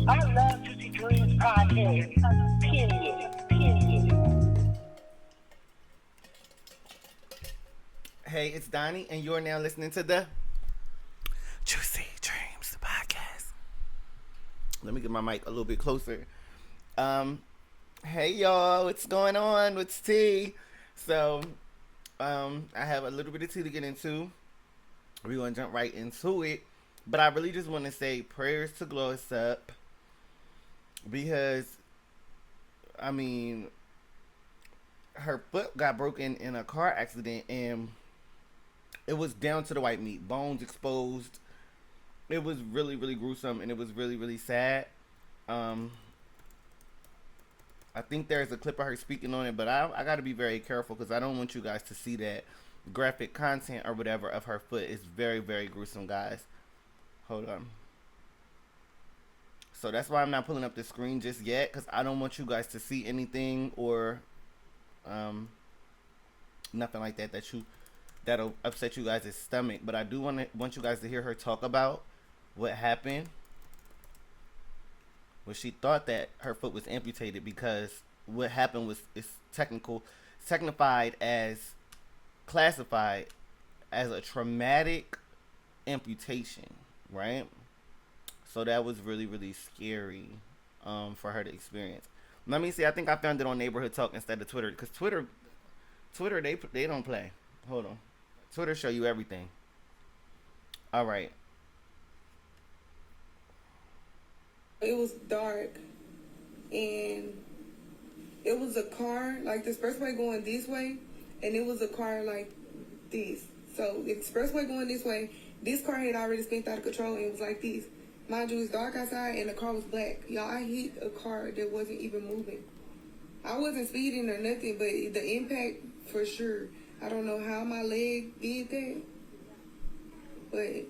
I love to see Dreams podcast. Period. Period. Hey, it's Donnie, and you're now listening to the Juicy Dreams podcast. Let me get my mic a little bit closer. Hey y'all, what's going on? What's tea? So, I have a little bit of tea to get into. We're gonna jump right into it. But I really just want to say prayers to Gloss Up because, I mean, her foot got broken in a car accident and it was down to the white meat, bones exposed. It was really, really gruesome and it was really, really sad. Um, I think there's a clip of her speaking on it, but I got to be very careful because I don't want you guys to see that graphic content or whatever of her foot. It's very, very gruesome, guys. Hold on. So that's why I'm not pulling up the screen just yet because I don't want you guys to see anything or nothing like that that'll upset you guys' stomach. But I do want you guys to hear her talk about what happened when she thought that her foot was amputated because what happened was classified as a traumatic amputation, right? So that was really, really scary for her to experience. Let me see. I think I found it on Neighborhood Talk instead of Twitter because Twitter they don't play. Hold on. Twitter show you everything. All right. It was dark and it was a car, like the expressway going this way, and it was a car like this. So the expressway going this way, this car had already spun out of control and it was like this. Mind you, it's dark outside and the car was black. Y'all, I hit a car that wasn't even moving. I wasn't speeding or nothing, but the impact for sure. I don't know how my leg did that, but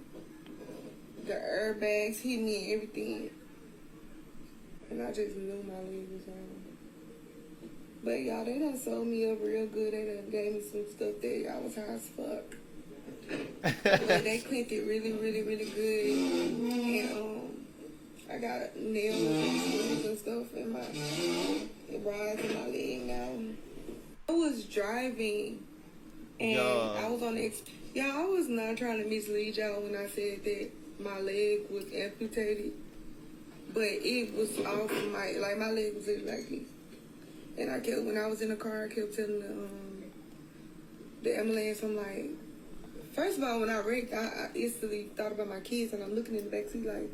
the airbags hit me and everything. And I just knew my leg was on. But y'all, they done sold me up real good. They done gave me some stuff that I was high as fuck. But they cleaned it really, really, really good. And I got nails and stuff in my rods in my leg now. I was driving and I was on the I was not trying to mislead y'all when I said that my leg was amputated. But it was off my leg was literally like this. And when I was in the car, I kept telling the ambulance, I'm like, first of all, when I wrecked, I instantly thought about my kids, and I'm looking in the backseat like,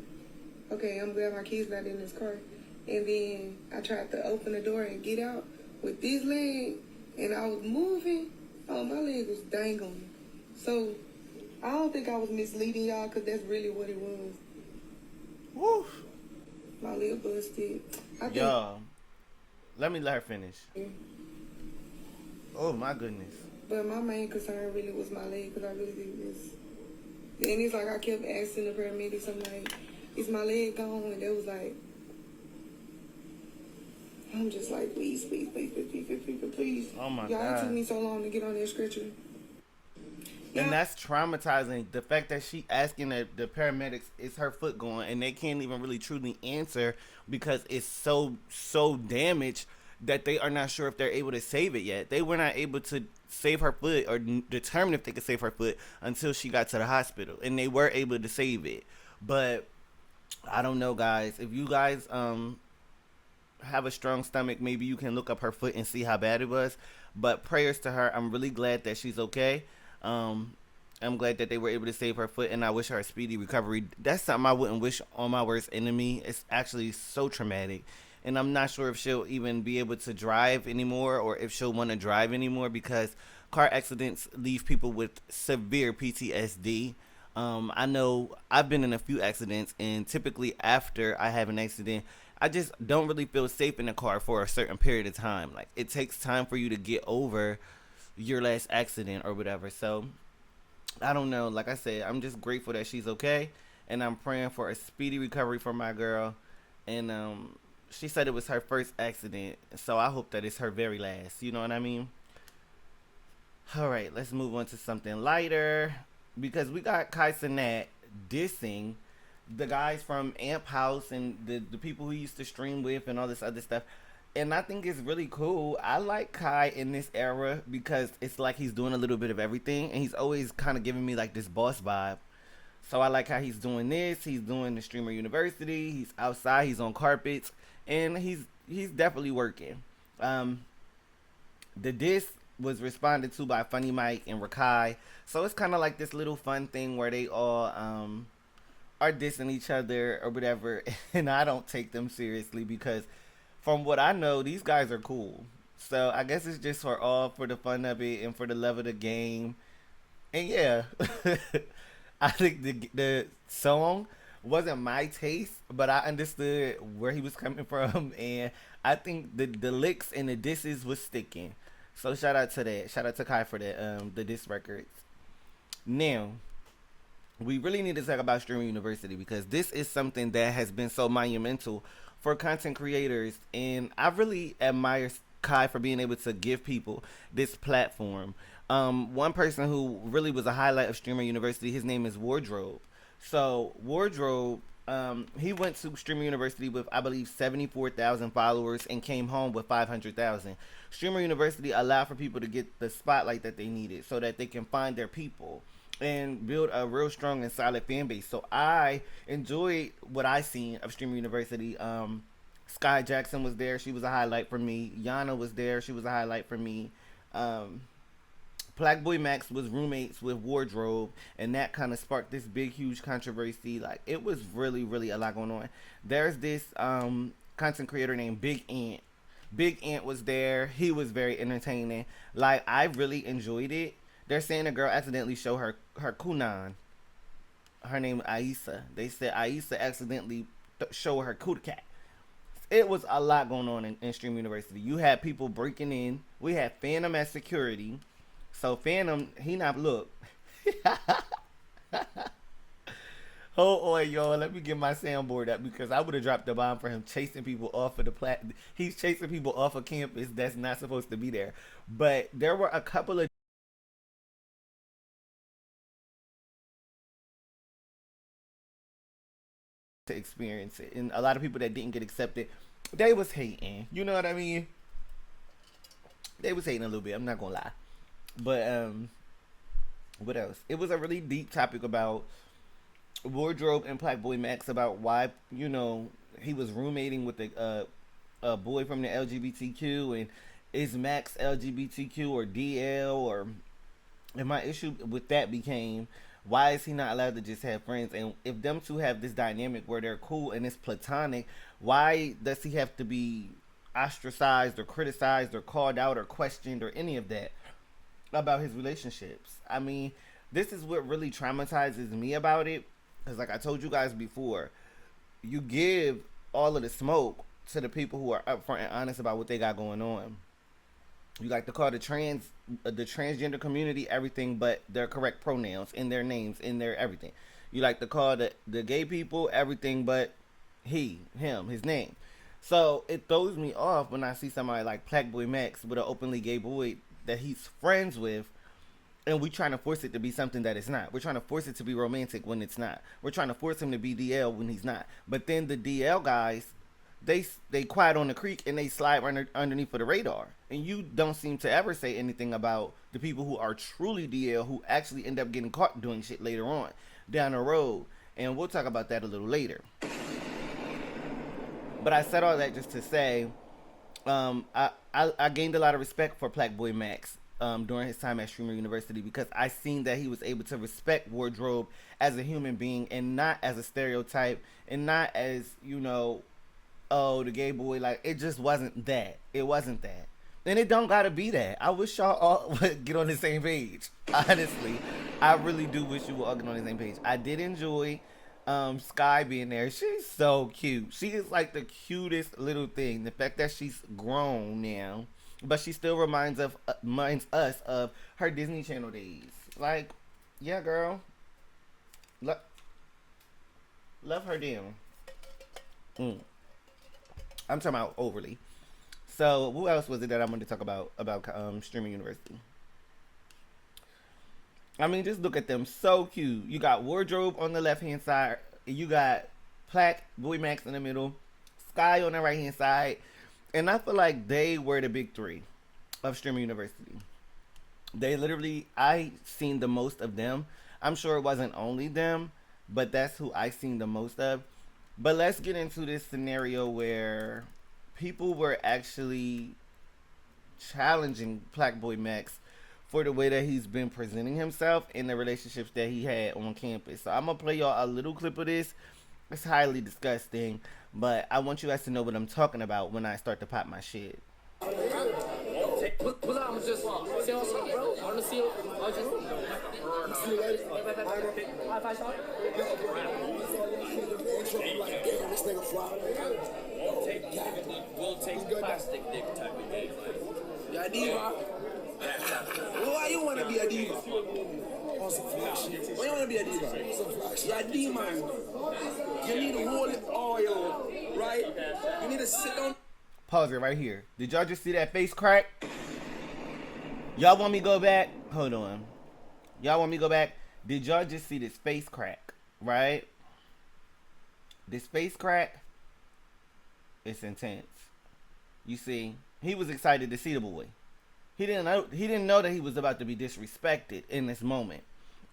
okay, I'm glad my kids not in this car. And then I tried to open the door and get out with this leg, and I was moving. Oh, my leg was dangling. So I don't think I was misleading y'all, because that's really what it was. Woo. My leg busted. Y'all, let her finish. Yeah. Oh, my goodness. But my main concern really was my leg, because I really did this. And it's like I kept asking the paramedics, I'm like, is my leg gone? And they was like, I'm just like, please. Oh my God. Y'all, it took me so long to get on that stretcher. And that's traumatizing. The fact that she asking the paramedics, is her foot going, and they can't even really truly answer because it's so damaged that they are not sure if they're able to save it yet. They were not able to save her foot or determine if they could save her foot until she got to the hospital, and they were able to save it. But I don't know, guys. If you guys have a strong stomach, maybe you can look up her foot and see how bad it was. But prayers to her. I'm really glad that she's okay. I'm glad that they were able to save her foot, and I wish her a speedy recovery. That's something I wouldn't wish on my worst enemy. It's actually so traumatic, and I'm not sure if she'll even be able to drive anymore or if she'll want to drive anymore because car accidents leave people with severe PTSD. I know I've been in a few accidents, and typically after I have an accident, I just don't really feel safe in the car for a certain period of time. Like, it takes time for you to get over your last accident or whatever. So I don't know. Like I said, I'm just grateful that she's okay, and I'm praying for a speedy recovery for my girl. And she said it was her first accident, so I hope that it's her very last. You know what I mean? All right, let's move on to something lighter because we got Cenat dissing the guys from Amp House and the people who used to stream with and all this other stuff. And I think it's really cool. I like Kai in this era because it's like he's doing a little bit of everything, and he's always kind of giving me like this boss vibe. So I like how he's doing this. He's doing the streamer university. He's outside. He's on carpets, and he's definitely working. Um, the diss was responded to by Funny Mike and Rakai. So it's kind of like this little fun thing where they all are dissing each other or whatever, and I don't take them seriously because from what I know, these guys are cool. So I guess it's just for the fun of it and for the love of the game. And yeah, I think the song wasn't my taste, but I understood where he was coming from, and I think the licks and the disses was sticking. So shout out to that. Shout out to Kai for that. The diss records. Now, we really need to talk about streaming university because this is something that has been so monumental for content creators, and I really admire Kai for being able to give people this platform. One person who really was a highlight of streamer university, his name is Wardrobe. So Wardrobe, he went to streamer university with I believe 74,000 followers and came home with 500,000. Streamer university allowed for people to get the spotlight that they needed so that they can find their people and build a real strong and solid fan base. So I enjoyed what I seen of Streamer University. Sky Jackson was there. She was a highlight for me. Yana was there. She was a highlight for me. Black Boy Max was roommates with Wardrobe, and that kind of sparked this big, huge controversy. Like, it was really, really a lot going on. There's this content creator named Big Ant. Big Ant was there. He was very entertaining. Like, I really enjoyed it. They're saying a girl accidentally showed her kunan. Her name is Aisa. They said Aisa accidentally showed her kuda cat. It was a lot going on in Stream University. You had people breaking in. We had Phantom at security. So Phantom, he not look. Hold on, y'all. Let me get my soundboard up because I would have dropped the bomb for him chasing people off of the He's chasing people off of campus that's not supposed to be there. But there were a couple of to experience it, and a lot of people that didn't get accepted, they was hating. You know what I mean? They was hating a little bit. I'm not gonna lie. But what else? It was a really deep topic about Wardrobe and Black Boy Max about why he was roommating with a boy from the LGBTQ, and is Max LGBTQ or DL, or and my issue with that became, why is he not allowed to just have friends? And if them two have this dynamic where they're cool and it's platonic, why does he have to be ostracized or criticized or called out or questioned or any of that about his relationships? I mean, this is what really traumatizes me about it. Because like I told you guys before, you give all of the smoke to the people who are upfront and honest about what they got going on. You like to call the transgender community everything but their correct pronouns in their names, in their everything. You like to call the gay people everything but he, him, his name. So it throws me off when I see somebody like Black Boy Max with an openly gay boy that he's friends with, and we trying to force it to be something that it's not. We're trying to force it to be romantic when it's not. We're trying to force him to be DL when he's not. But then the DL guys, they quiet on the creek and they slide underneath of the radar. And you don't seem to ever say anything about the people who are truly DL who actually end up getting caught doing shit later on down the road. And we'll talk about that a little later. But I said all that just to say, I gained a lot of respect for Black Boy Max during his time at Streamer University because I seen that he was able to respect Wardrobe as a human being and not as a stereotype and not as, oh, the gay boy. Like, it just wasn't that. It wasn't that. And it don't gotta be that. I wish y'all all would get on the same page. Honestly, I really do wish you would all get on the same page. I did enjoy Sky being there. She's so cute. She is like the cutest little thing. The fact that she's grown now, but she still reminds us of her Disney Channel days. Like, yeah, girl, love her down. I'm talking about overly. So, who else was it that I wanted to talk about Streaming University? I mean, just look at them. So cute. You got Wardrobe on the left-hand side. you got Plaque, Boy Max in the middle, Sky on the right hand side, and I feel like they were the big three of Streamer University. They literally, I seen the most of them. I'm sure it wasn't only them, but that's who I seen the most of. But let's get into this scenario where people were actually challenging Black Boy Max for the way that he's been presenting himself in the relationships that he had on campus. So I'm gonna play y'all a little clip of this. It's highly disgusting, but I want you guys to know what I'm talking about when I start to pop my shit. We'll take plastic dick type of game. Yeah, diva. Why you wanna be a diva? Why you wanna be a diva? Yeah, demon. You need to hold it oil, right? You need to sit down. Pause it right here. Did y'all just see that face crack? Y'all want me to go back? Hold on. Y'all want me to go back? Did y'all just see this face crack? Right? This face crack, it's intense. You see, he was excited to see the boy. He didn't know that he was about to be disrespected in this moment.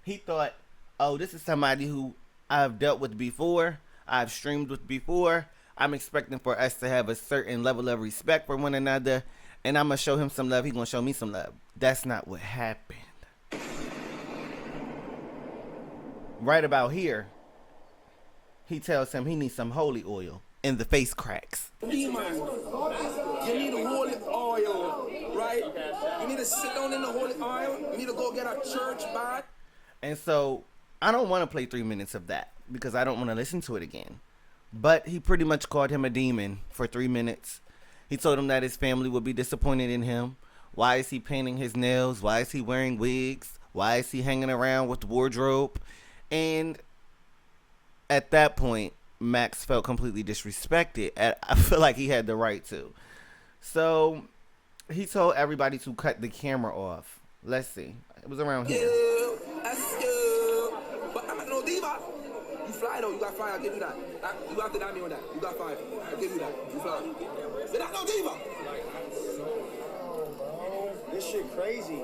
He thought, oh, this is somebody who I've dealt with before, I've streamed with before. I'm expecting for us to have a certain level of respect for one another, and I'm going to show him some love, he's going to show me some love. That's not what happened. Right about here, he tells him he needs some holy oil in the face cracks. Demon. You need to hold it oil, right? You need to sit down in the holy oil. You need to go get a church bath. And so I don't want to play 3 minutes of that because I don't want to listen to it again. But he pretty much called him a demon for 3 minutes. He told him that his family would be disappointed in him. Why is he painting his nails? Why is he wearing wigs? Why is he hanging around with the wardrobe? And at that point, Max felt completely disrespected. I feel like he had the right to. So he told everybody to cut the camera off. Let's see. It was around here. But I'm no diva. You fly though. You got 5. I'll give you that. You have to dime me on that. You got 5. I'll give you that. You fly. But that's no diva. This shit crazy.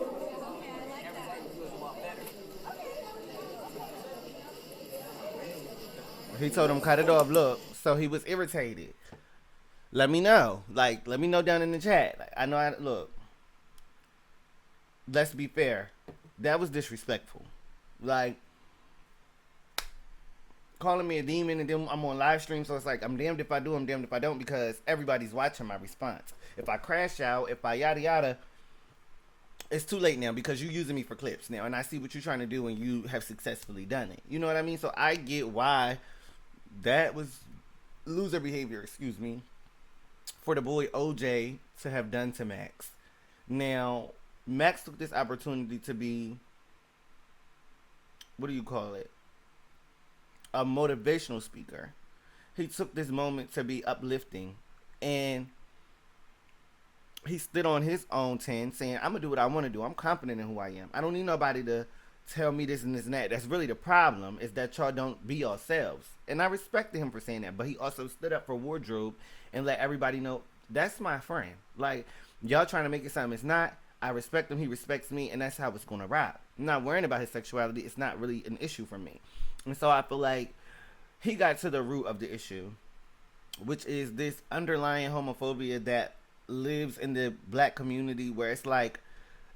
He told him cut it off. Look, so he was irritated. Let me know. Let me know down in the chat. I know look. Let's be fair. That was disrespectful. Calling me a demon, and then I'm on live stream, so it's like I'm damned if I do, I'm damned if I don't, because everybody's watching my response. If I crash out, if I yada yada, it's too late now because you're using me for clips now, and I see what you're trying to do, and you have successfully done it. You know what I mean? So I get why that was loser behavior, excuse me, for the boy OJ to have done to Max. Now, Max took this opportunity to be, what do you call it? A motivational speaker. He took this moment to be uplifting, and he stood on his own 10 saying, I'm going to do what I want to do. I'm confident in who I am. I don't need nobody to tell me this and this and that. That's really the problem, is that y'all don't be yourselves. And I respected him for saying that, but he also stood up for wardrobe and let everybody know, that's my friend. Y'all trying to make it something it's not. I respect him, he respects me, and that's how it's going to ride. I'm not worrying about his sexuality. It's not really an issue for me. And so I feel like he got to the root of the issue, which is this underlying homophobia that lives in the black community, where it's like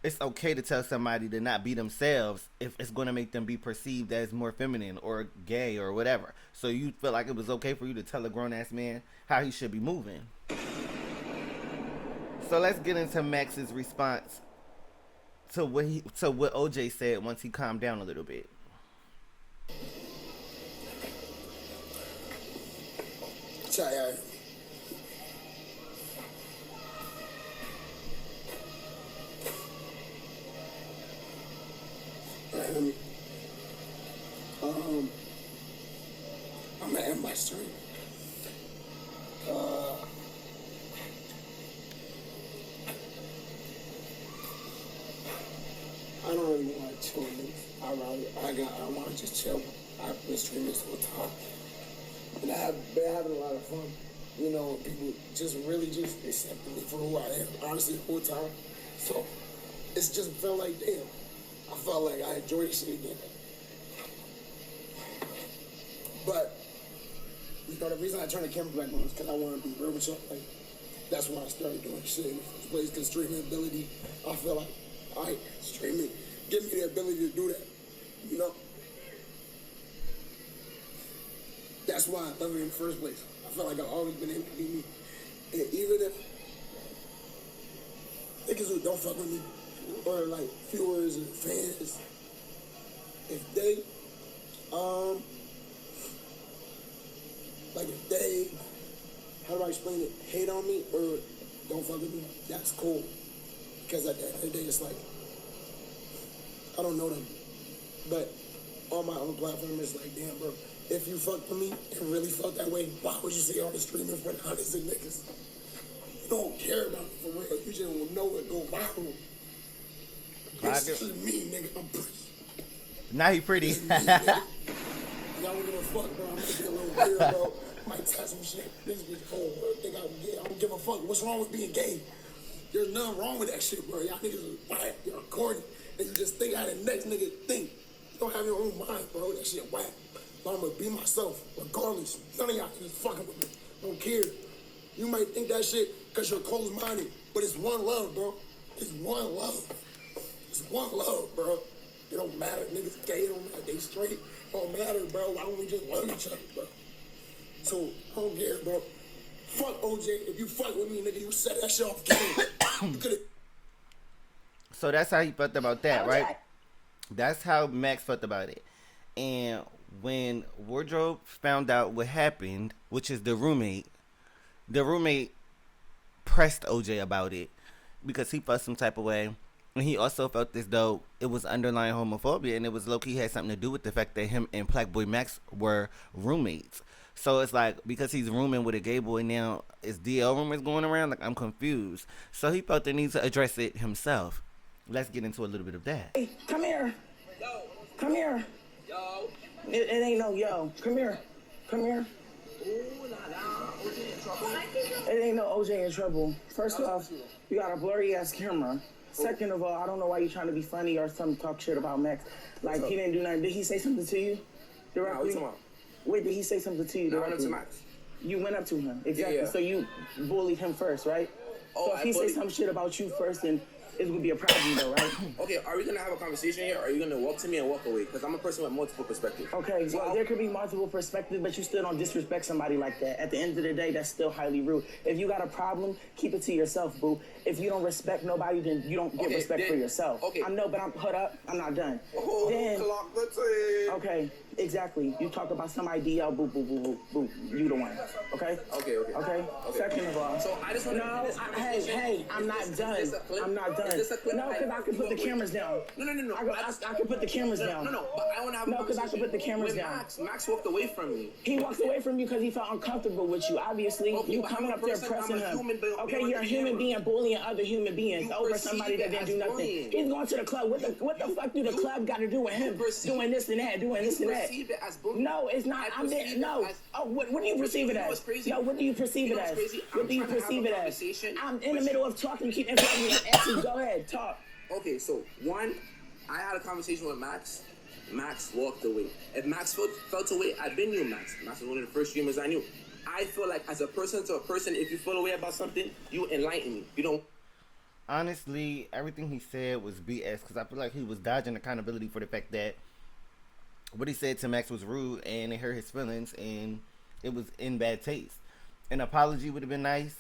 it's okay to tell somebody to not be themselves if it's going to make them be perceived as more feminine or gay or whatever. So you feel like it was okay for you to tell a grown-ass man how he should be moving. So let's get into Max's response to what OJ said once he calmed down a little bit. I'm gonna end my stream. I don't really want to chill. I want to just chill. I've been streaming this whole time. And I have been having a lot of fun. You know, people just really just accepting me for who I am, honestly, the whole time. So it's just felt like, damn, I felt like I enjoyed this shit again. But, you know, the reason I turned the camera back on is because I want to be real with y'all. Like, that's why I started doing this shit in the first place, because streaming ability, I feel like, all right, streaming, give me the ability to do that, you know? That's why I love it in the first place. I feel like I've always been able to be me. And even if niggas who don't fuck with me, or like viewers and fans, if they, like if they, how do I explain it, hate on me or don't fuck with me, that's cool. Because at the end of the day, it's like, I don't know them. But on my own platform, it's like, damn, bro, if you fucked with me and really felt that way, why would you say all the streaming for hundreds of niggas? You don't care about it for real. You just don't know it go viral. This is me, nigga. I'm pretty. Now he pretty. Y'all don't give a fuck, bro. I'm gonna get a little weird, bro. Might try some shit. This bitch cold, bro. Think I'm gay. I don't give a fuck. What's wrong with being gay? There's nothing wrong with that shit, bro. Y'all niggas is whack. You're corny. And you just think how the next nigga think. You don't have your own mind, bro. That shit whack. But I'm gonna be myself, regardless. None of y'all niggas fucking with me. Don't care. You might think that shit because you're closed-minded, but it's one love, bro. It's one love. It's one love, bro. It don't matter. Niggas gay, it don't matter. They straight. It don't matter, bro. Why don't we just love each other, bro? So, I don't care, bro. Fuck OJ. If you fuck with me, nigga, you set that shit off game. You could've... So that's how he felt about that, right? That's how Max felt about it. And when Wardrobe found out what happened, which is the roommate pressed OJ about it because he felt some type of way. And he also felt as though it was underlying homophobia, and it was low-key had something to do with the fact that him and Black Boy Max were roommates. So it's like, because he's rooming with a gay boy now, is DL rumors going around? Like, I'm confused. So he felt the need to address it himself. Let's get into a little bit of that. Hey, come here. Yo. Come here. Yo. It ain't no yo. Come here. Come here. Ooh, la la. OJ in trouble. It ain't no OJ in trouble. First off, you got a blurry-ass camera. Second of all, I don't know why you're trying to be funny or some talk shit about Max. Like, he didn't do nothing. Did he say something to you directly? No, Wait, did he say something to you directly? I went up to Max. You went up to him. Exactly. Yeah. So you bullied him first, right? Oh, so if he say some shit about you first, then it would be a problem though, right? Okay, are we gonna have a conversation here, or are you gonna walk to me and walk away? Because I'm a person with multiple perspectives. Okay, well, there could be multiple perspectives, but you still don't disrespect somebody like that. At the end of the day, that's still highly rude. If you got a problem, keep it to yourself, boo. If you don't respect nobody, then you don't get respect for yourself. Okay. I know, but hold up, I'm not done. Oh, Then, clock the tape. okay, exactly. You talk about some idea, boo, boo, boo, boo, boo. You the one, okay? Okay. Second of all, So I just want to hey, I'm not done. I'm not done. Is this a clip? No, because I can put the cameras down. No. I can put the cameras down. No. But I want to have No, a 'cause I conversation. can put the cameras When down. Max walked away from me. He walked away from you because he felt uncomfortable with you. Obviously, Okay, you but coming I'm a up there person, pressing I'm a him. human being Okay, on you're a the human camera. being bullying other human beings You over somebody that perceive didn't do it as nothing. bullying. He's going to the club. What the fuck do the club got to do with him doing this and that, doing this and that? perceive it as bullying. No, it's not. I I'm there. perceive No. it as- Oh, what do you perceive it You know as? what's crazy? No, what do you perceive You it know as? what's crazy? What I'm do you trying to have perceive a it as? conversation I'm in the with middle of talking. You keep interrupting me. Actually, go ahead, talk. Okay, so one, I had a conversation with Max. Max walked away. If Max felt away, I've been knew Max. Max was one of the first streamers I knew. I feel like as a person to a person, if you feel away about something, you enlighten me. You don't. Honestly, everything he said was BS because I feel like he was dodging accountability for the fact that what he said to Max was rude and it hurt his feelings and it was in bad taste. An apology would have been nice,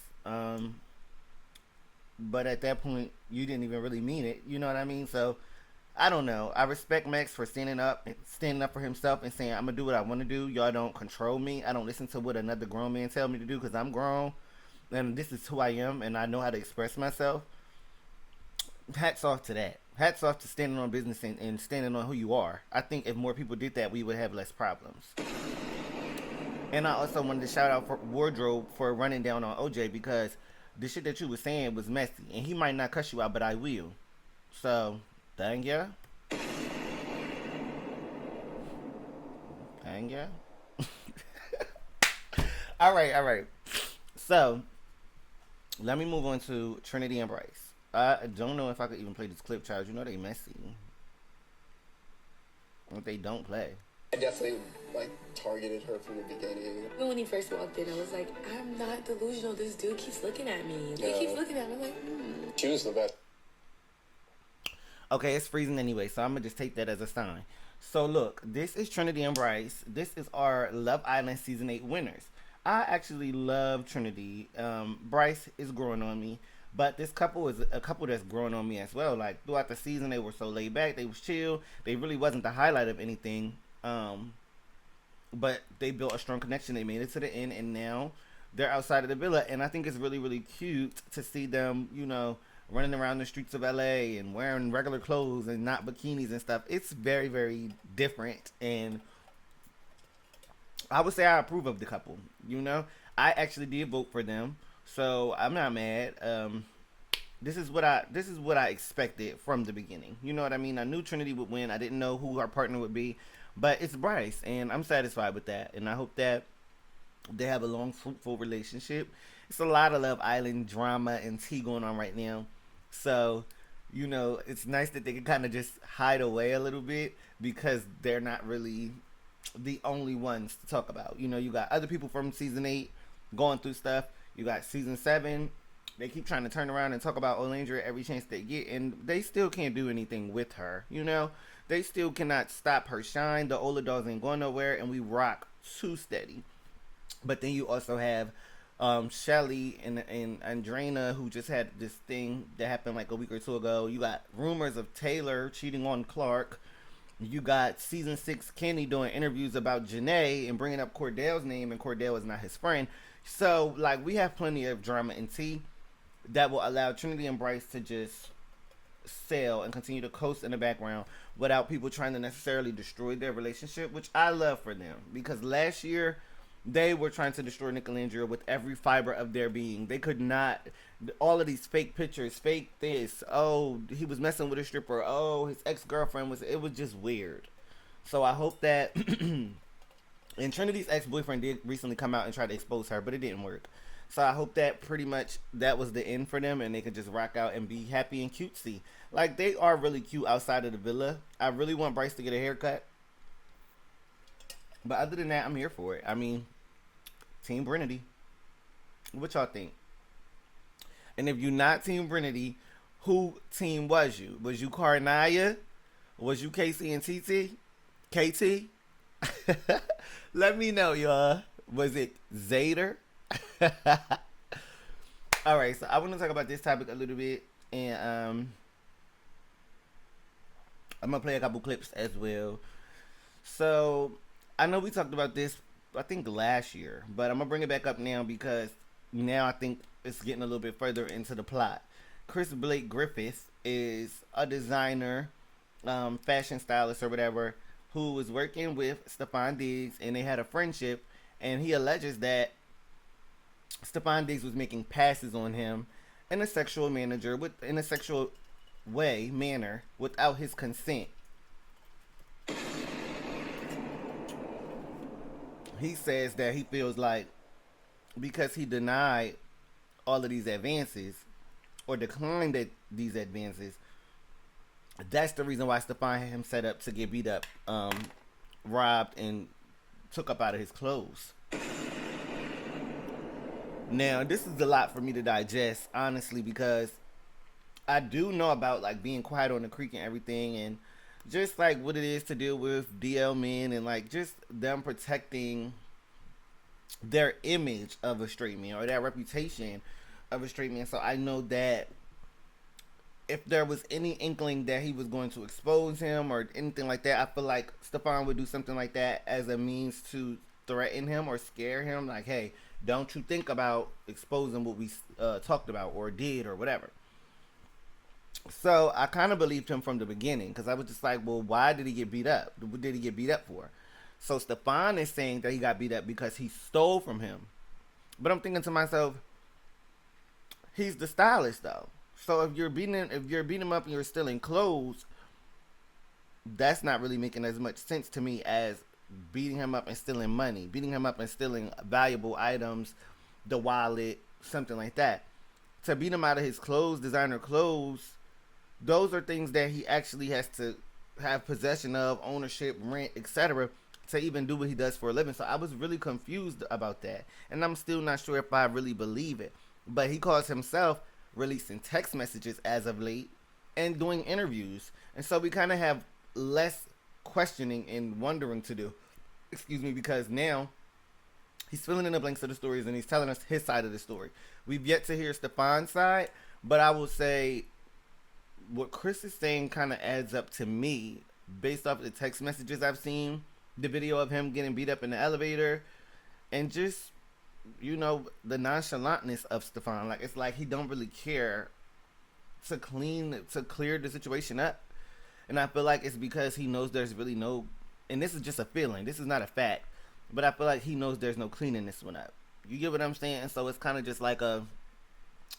but at that point, you didn't even really mean it. You know what I mean? So, I don't know. I respect Max for standing up for himself and saying, I'm going to do what I want to do. Y'all don't control me. I don't listen to what another grown man tell me to do because I'm grown. And this is who I am and I know how to express myself. Hats off to that. Hats off to standing on business and standing on who you are. I think if more people did that, we would have less problems. And I also wanted to shout out for Wardrobe for running down on OJ because the shit that you were saying was messy. And he might not cuss you out, but I will. So, thank ya. Thank ya. All right, all right. So let me move on to Trinity and Bryce. I don't know if I could even play this clip, child. You know they messy. What they don't play. I definitely like targeted her from the beginning. Even when he first walked in, I was like, I'm not delusional. This dude keeps looking at me. He Yeah. keeps looking at me. I'm like, She was the best. Okay, it's freezing anyway, so I'm gonna just take that as a sign. So look, this is Trinity and Bryce. This is our Love Island season 8 winners. I actually love Trinity. Bryce is growing on me, but this couple is a couple that's growing on me as well. Like throughout the season, they were so laid back, they was chill. They really wasn't the highlight of anything. But they built a strong connection. They made it to the end, and now they're outside of the villa. And I think it's really, really cute to see them, you know, running around the streets of LA and wearing regular clothes and not bikinis and stuff. It's very, very different, and I would say I approve of the couple. You know, I actually did vote for them, so I'm not mad. This is what I expected from the beginning. You know what I mean? I knew Trinity would win. I didn't know who her partner would be, but it's Bryce, and I'm satisfied with that. And I hope that they have a long, fruitful relationship. It's a lot of Love Island drama and tea going on right now. So, you know, it's nice that they can kind of just hide away a little bit because they're not really the only ones to talk about. You know, you got other people from season 8 going through stuff. You got season 7. They keep trying to turn around and talk about Olandria every chance they get, and they still can't do anything with her. You know, they still cannot stop her shine. The Ola dolls ain't going nowhere, and we rock too steady. But then you also have Shelly and Andrena, who just had this thing that happened like a week or two ago. You got rumors of Taylor cheating on Clark. You got season 6 Kenny doing interviews about Janae and bringing up Cordell's name, and Cordell is not his friend. So, like, we have plenty of drama and tea that will allow Trinity and Bryce to just sail and continue to coast in the background without people trying to necessarily destroy their relationship, which I love for them. Because last year, they were trying to destroy Nick and Olandria with every fiber of their being. They could not. All of these fake pictures, fake this. Oh, he was messing with a stripper. Oh, his ex-girlfriend was. It was just weird. So I hope that. And Trinity's ex-boyfriend did recently come out and try to expose her, but it didn't work. So I hope that pretty much that was the end for them, and they could just rock out and be happy and cutesy. Like, they are really cute outside of the villa. I really want Bryce to get a haircut. But other than that, I'm here for it. I mean, Team Brinity. What y'all think? And if you're not Team Brinity, who team was you? Was you Carnaya? Was you Casey and TT? KT? Let me know, y'all. Was it Zader? Alright, so I want to talk about this topic a little bit. And I'm going to play a couple clips as well. So, I know we talked about this, I think, last year. But I'm going to bring it back up now because now I think it's getting a little bit further into the plot. Chris Blake Griffin is a designer, fashion stylist or whatever, who was working with Stefan Diggs, and they had a friendship. And he alleges that Stefan Diggs was making passes on him in a sexual manner without his consent. He says that he feels like because he denied all of these advances or declined these advances, that's the reason why Stefan had him set up to get beat up, robbed, and took up out of his clothes. Now, this is a lot for me to digest, honestly, because I do know about, like, being quiet on the creek and everything, and just, like, what it is to deal with DL men, and, like, just them protecting their image of a straight man, or their reputation of a straight man. So I know that if there was any inkling that he was going to expose him or anything like that, I feel like Stefan would do something like that as a means to threaten him or scare him. Like, hey, don't you think about exposing what we talked about or did or whatever. So I kind of believed him from the beginning because I was just like, well, why did he get beat up? What did he get beat up for? So Stefan is saying that he got beat up because he stole from him. But I'm thinking to myself, he's the stylist though. So if you're beating him up and you're stealing clothes, that's not really making as much sense to me as beating him up and stealing money, beating him up and stealing valuable items, the wallet, something like that. To beat him out of his clothes, designer clothes, those are things that he actually has to have possession of, ownership, rent, etc., to even do what he does for a living. So I was really confused about that. And I'm still not sure if I really believe it. But he calls himself releasing text messages as of late and doing interviews. And so we kind of have less questioning and wondering to do. Excuse me, because now he's filling in the blanks of the stories and he's telling us his side of the story. We've yet to hear Stefan's side, but I will say what Chris is saying kind of adds up to me based off the text messages I've seen, the video of him getting beat up in the elevator, and just, you know, the nonchalantness of Stefan. Like, it's like he don't really care to clear the situation up. And I feel like it's because he knows there's really no, and this is just a feeling, this is not a fact, but I feel like he knows there's no cleaning this one up. You get what I'm saying? And so it's kind of just like a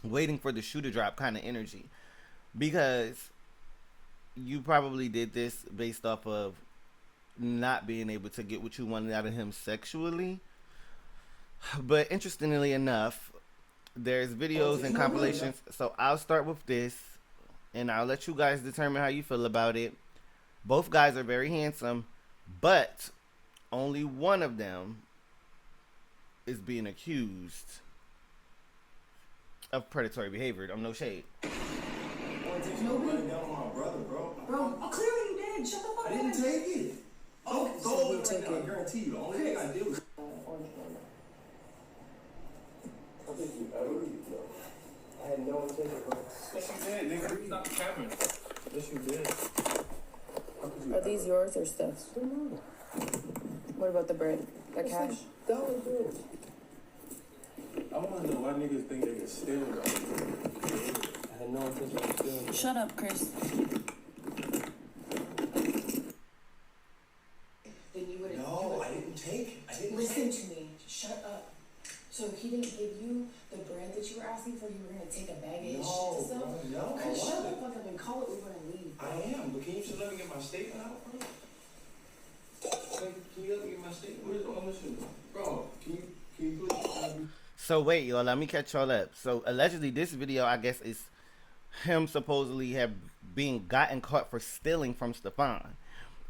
waiting for the shoe to drop kind of energy. Because you probably did this based off of not being able to get what you wanted out of him sexually. But interestingly enough, there's videos and compilations. So I'll start with this, and I'll let you guys determine how you feel about it. Both guys are very handsome, but only one of them is being accused of predatory behavior. I'm no shade. Nobody down on my brother, bro. Bro, clearly you did. Shut the fuck up. I didn't take it. Oh, So go we right took now. I it. guarantee you. The only thing I did was. I think you ever I had no intention, bro. Yes, you did, nigga. Stop capping. Yes, you did. Are these yours or Steph's? What about the bread? The cash? That was good. I want to know why niggas think they can steal, bro. I had no intention of stealing. Shut up, Chris. Then you would have. No, I didn't take it. I didn't Listen take it. to me. Shut up. So he didn't give you the bread that you were asking for. You were gonna take a bag of his shit to sell. Bro, no, Chris, I shut the wasn't. fuck up and call it Uber and leave. I am, but can you just let me get my statement out, bro? Can you let me get my statement? Where's the omission? Bro, can you please? So wait, y'all, let me catch y'all up. So allegedly this video, I guess, is him supposedly have being gotten caught for stealing from Stefan.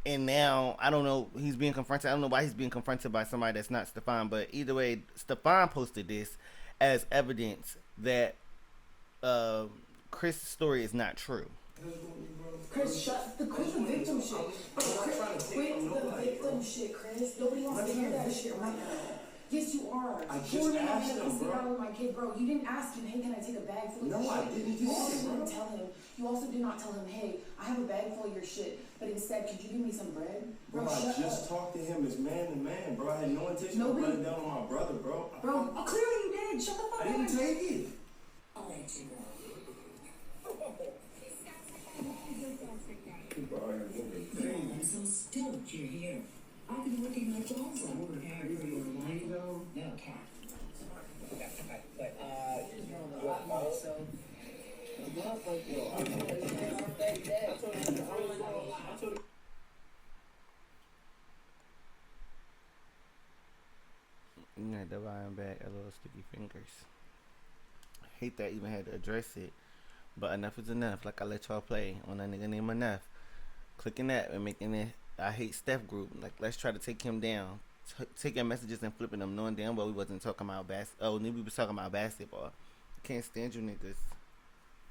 And now, I don't know, he's being confronted. I don't know why he's being confronted by somebody that's not Stefan. But either way, Stefan posted this as evidence that Chris' story is not true. Chris, quit the victim shit. Quit the victim shit, Chris. Nobody wants to hear that shit right now. Yes, you are. I just You were asked gonna him, sit bro. down with my kid, bro. You didn't ask him, hey, can I take a bag full of No, your I shit? didn't You do also that, bro. didn't tell him. You also did not tell him, hey, I have a bag full of your shit, but instead, could you give me some bread? Bro, I shut just up. talked to him as man to man, bro. I had no intention Nobody- of running down on my brother, bro. Bro, clearly you did. Shut the fuck I up. didn't take it. I'm so stoked you're here. I've been working my balls off preparing for your life. No cap. You had the line back a little sticky fingers. I hate that I even had to address it. But enough is enough. Like I let y'all play on that nigga named Enough. Clicking that and making it I hate Steph group. Like, let's try to take him down. Taking messages and flipping them, knowing damn well we wasn't talking about we was talking about basketball. Can't stand you niggas.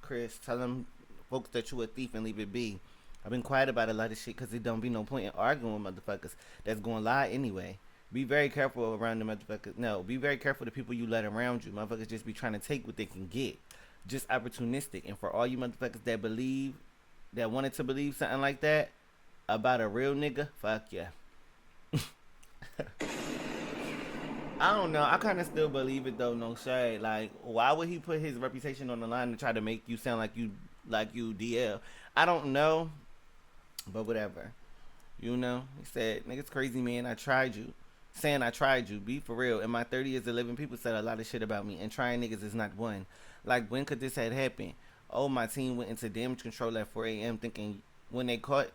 Chris, tell them folks that you a thief and leave it be. I've been quiet about a lot of shit because it don't be no point in arguing with motherfuckers that's gonna lie anyway. Be very careful around the motherfuckers. No, be very careful the people you let around you. Motherfuckers just be trying to take what they can get. Just opportunistic. And for all you motherfuckers that wanted to believe something like that about a real nigga, fuck yeah. I don't know. I kind of still believe it though. No shade. Like, why would he put his reputation on the line to try to make you sound like you DL? I don't know, but whatever. You know, he said, "Niggas crazy, man. I tried you." Saying I tried you. Be for real. In my 30 years of living, people said a lot of shit about me, and trying niggas is not one. Like, when could this had happened? Oh, my team went into damage control at 4 a.m. thinking when they caught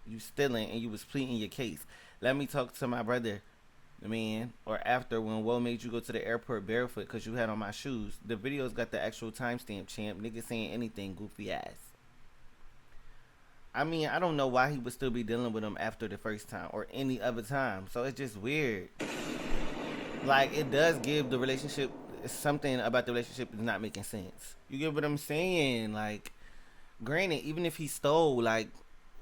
you stealing and you was pleading your case. Let me talk to my brother, man. Or after when Woe made you go to the airport barefoot because you had on my shoes. The video's got the actual timestamp, champ. Nigga saying anything, goofy ass. I mean, I don't know why he would still be dealing with him after the first time or any other time. So it's just weird. Like, it does give the relationship, something about the relationship is not making sense. You get what I'm saying? Like, granted, even if he stole, like,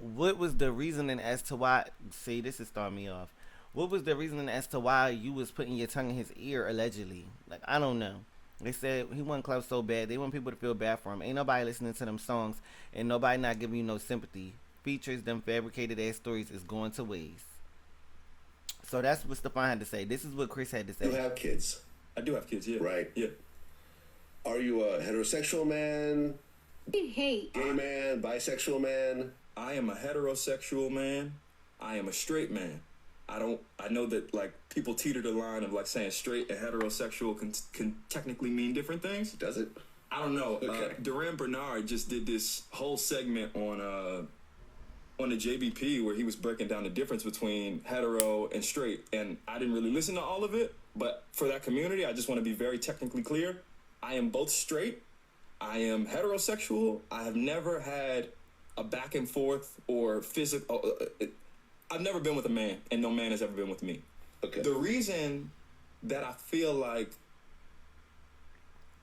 what was the reasoning as to why? See, this is throwing me off. What was the reasoning as to why you was putting your tongue in his ear allegedly? Like, I don't know. They said he want club so bad. They want people to feel bad for him. Ain't nobody listening to them songs, and nobody not giving you no sympathy. Features, them fabricated ass stories is going to waste. So that's what Stefan had to say. This is what Chris had to say. You have kids. I do have kids, yeah. Right. Yeah. Are you a heterosexual man? Hey. Gay man? Bisexual man? I am a heterosexual man. I am a straight man. I know that, like, people teeter the line of, like, saying straight and heterosexual can technically mean different things. Does it? I don't know. Okay. Duran Bernard just did this whole segment on the JBP where he was breaking down the difference between hetero and straight. And I didn't really listen to all of it, but for that community, I just want to be very technically clear. I am both straight. I am heterosexual. I have never had a back and forth or physical... I've never been with a man, and no man has ever been with me. Okay. The reason that I feel like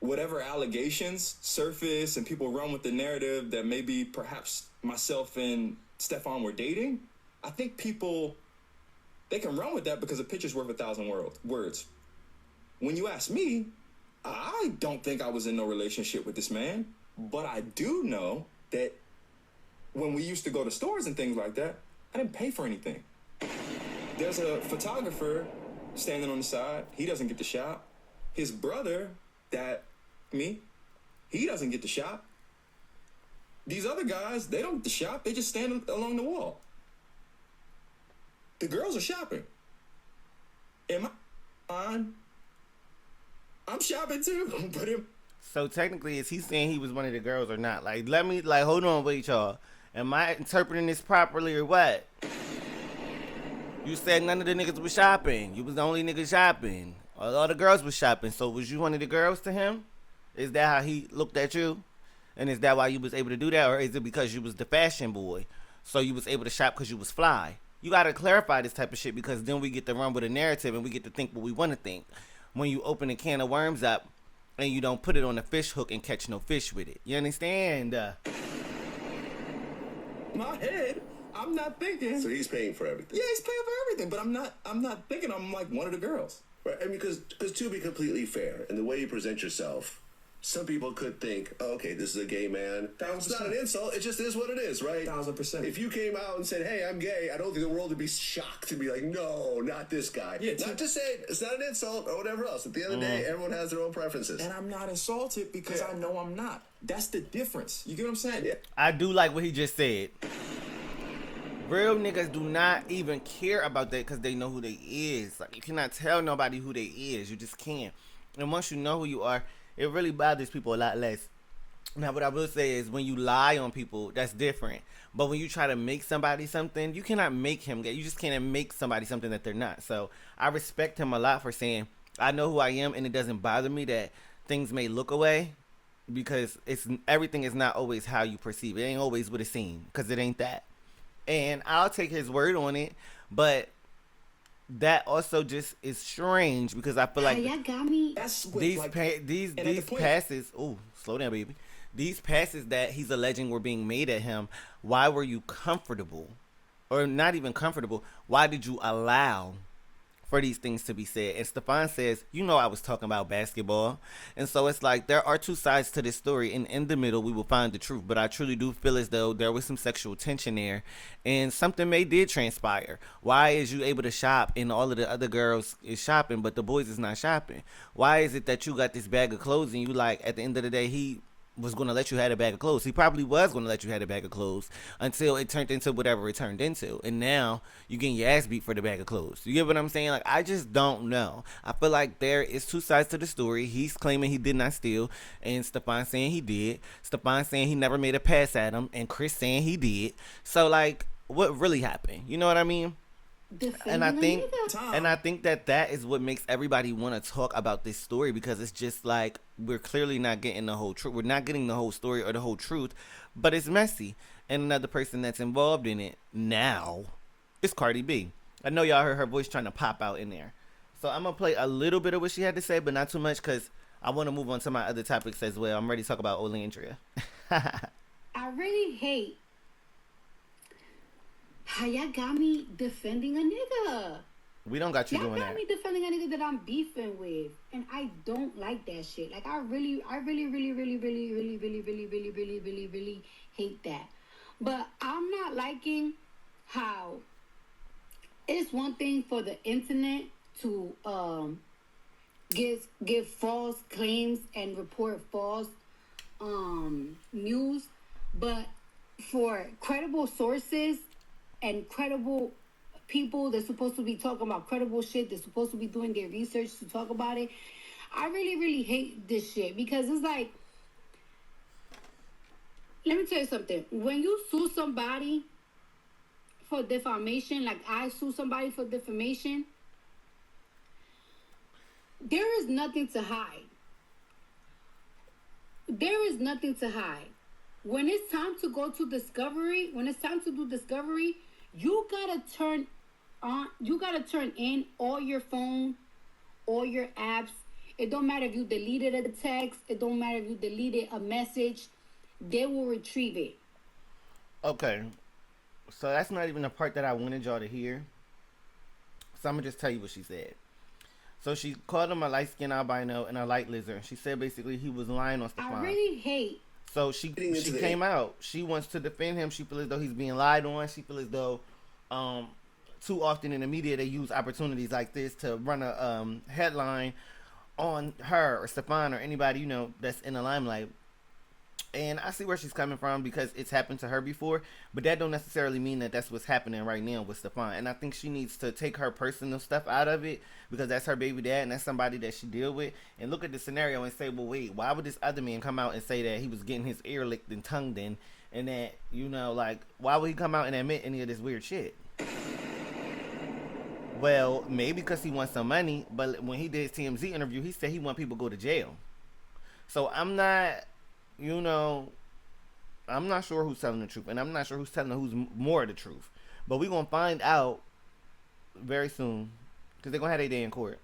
whatever allegations surface and people run with the narrative that maybe perhaps myself and Stefan were dating, I think people, they can run with that because a picture's worth 1,000 words. When you ask me, I don't think I was in no relationship with this man, but I do know that when we used to go to stores and things like that, I didn't pay for anything. There's a photographer standing on the side. He doesn't get to shop. His brother, he doesn't get to shop. These other guys, they don't get to shop. They just stand along the wall. The girls are shopping. Am I fine? I'm shopping too. But so technically, is he saying he was one of the girls or not? Like, hold on, wait, y'all. Am I interpreting this properly or what? You said none of the niggas was shopping. You was the only nigga shopping. All the girls was shopping. So was you one of the girls to him? Is that how he looked at you? And is that why you was able to do that? Or is it because you was the fashion boy? So you was able to shop because you was fly? You got to clarify this type of shit because then we get to run with a narrative and we get to think what we want to think. When you open a can of worms up and you don't put it on a fish hook and catch no fish with it. You understand? My head, I'm not thinking. So he's paying for everything. Yeah, he's paying for everything, but I'm not thinking I'm like one of the girls. Right, I mean, because to be completely fair, and the way you present yourself, some people could think, oh, okay, this is a gay man. It's not an insult. It just is what it is, right? 1,000%. If you came out and said, hey, I'm gay, I don't think the world would be shocked to be like, no, not this guy. Yeah, not to say it's not an insult or whatever else. At the end of the day, everyone has their own preferences. And I'm not insulted because I know I'm not. That's the difference. You get what I'm saying? Yeah. I do like what he just said. Real niggas do not even care about that because they know who they is. Like, you cannot tell nobody who they is. You just can't. And once you know who you are, it really bothers people a lot less. Now, what I will say is when you lie on people, that's different. But when you try to make somebody something, you cannot make him gay. You just can't make somebody something that they're not. So I respect him a lot for saying, I know who I am, and it doesn't bother me that things may look away because everything is not always how you perceive it. It ain't always what it seems because it ain't that. And I'll take his word on it, but that also just is strange because I feel like y'all got me. these passes. Oh, slow down, baby. These passes that he's alleging were being made at him. Why were you comfortable, or not even comfortable? Why did you allow for these things to be said? And Stefan says, you know, I was talking about basketball. And so it's like there are two sides to this story, and in the middle we will find the truth. But I truly do feel as though there was some sexual tension there and something did transpire. Why is you able to shop and all of the other girls is shopping but the boys is not shopping? Why is it that you got this bag of clothes and you like at the end of the day he was going to let you have a bag of clothes? He probably was going to let you have a bag of clothes until it turned into whatever it turned into. And now you getting your ass beat for the bag of clothes. You get what I'm saying? Like, I just don't know. I feel like there is two sides to the story. He's claiming he did not steal, and Stefan saying he did. Stefan saying he never made a pass at him, and Chris saying he did. So, like, what really happened? You know what I mean? And I think, Time. that is what makes everybody want to talk about this story, because it's just like we're clearly not getting the whole truth. We're not getting the whole story or the whole truth, but it's messy. And another person that's involved in it now is Cardi B. I know y'all heard her voice trying to pop out in there, so I'm gonna play a little bit of what she had to say, but not too much, because I want to move on to my other topics as well. I'm ready to talk about Olandria. I really hate how y'all got me defending a nigga. We don't got you Y'all doing got that. me defending a nigga that I'm beefing with, and I don't like that shit. Like I really hate that. But I'm not liking how it's one thing for the internet to give false claims and report false news, but for credible sources and credible people that's supposed to be talking about credible shit, they're supposed to be doing their research to talk about it. I really hate this shit, because it's like, let me tell you something. When you sue somebody for defamation, like I sue somebody for defamation, there is nothing to hide. There is nothing to hide. When it's time to go to discovery, when it's time to do discovery, you gotta turn in all your phone, all your apps. It don't matter if you deleted a text. It don't matter if you deleted a message. They will retrieve it. Okay. So that's not even the part that I wanted y'all to hear. So I'm going to just tell you what she said. So she called him a light-skinned albino and a light lizard. She said basically he was lying on Stefan. I really hate. So she came out. She wants to defend him. She feels as though he's being lied on. She feels as though too often in the media they use opportunities like this to run a headline on her or Stefan or anybody, you know, that's in the limelight. And I see where she's coming from, because it's happened to her before, but that don't necessarily mean that that's what's happening right now with Stefan. And I think she needs to take her personal stuff out of it, because that's her baby dad and that's somebody that she deal with, and look at the scenario and say, well, wait, why would this other man come out and say that he was getting his ear licked and tongued in, and that, you know, like, why would he come out and admit any of this weird shit? Well, maybe because he wants some money, but when he did his TMZ interview, he said he want people to go to jail. So I'm not... You know, I'm not sure who's telling the truth, and I'm not sure who's telling who's more of the truth. But we're going to find out very soon, because they're going to have their day in court.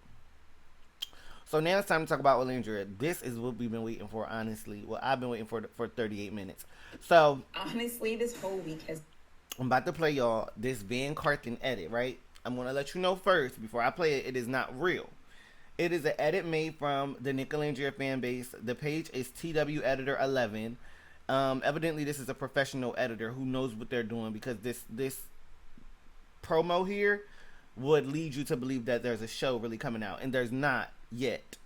So now it's time to talk about Olandria. This is what we've been waiting for, honestly. Well, I've been waiting for 38 minutes. So, honestly, this whole week has... I'm about to play y'all this Van Carthen edit, right? I'm going to let you know first, before I play it, it is not real. It is an edit made from the Olandria fan base. The page is TW Editor 11. Evidently, this is a professional editor who knows what they're doing, because this promo here would lead you to believe that there's a show really coming out, and there's not yet.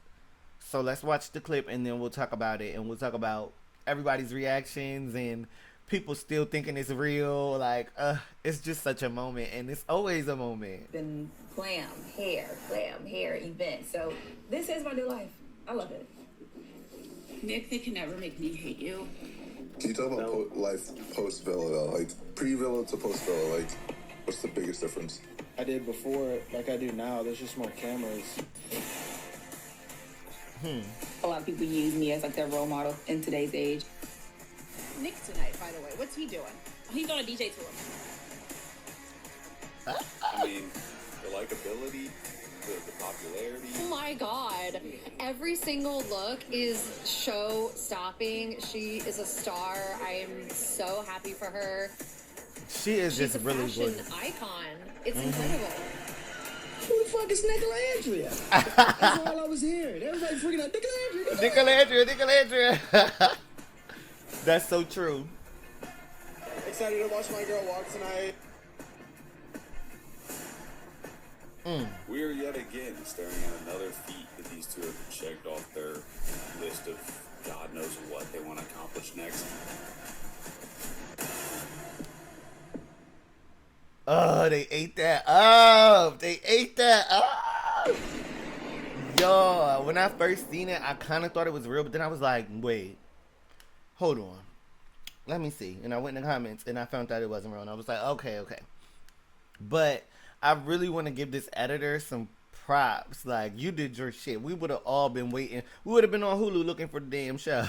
So let's watch the clip, and then we'll talk about it, and we'll talk about everybody's reactions and people still thinking it's real. Like, it's just such a moment, and it's always a moment. Been glam hair event. So this is my new life. I love it. Nick, they can never make me hate you. Can you talk about life post-Villa, though? Like, pre-Villa to post-Villa, like, what's the biggest difference? I did before, like I do now. There's just more cameras. A lot of people use me as like their role model in today's age. Nick tonight, by the way. What's he doing? He's on a DJ tour. I mean, the likability, the popularity. Oh my god. Every single look is show stopping. She is a star. I am so happy for her. She is She's just a really fashion good. icon. It's incredible. Who the fuck is Nicolandria? That's all I was hearing. Everybody freaking out, Nicolandria. That's so true. Excited to watch my girl walk tonight. We are yet again staring at another feat that these two have checked off their list of God knows what they want to accomplish next. Oh, they ate that up. They ate that up. Yo, when I first seen it, I kind of thought it was real, but then I was like, wait, hold on. Let me see. And I went in the comments, and I found out it wasn't real. And I was like, okay. But I really want to give this editor some props. Like, you did your shit. We would have all been waiting. We would have been on Hulu looking for the damn show.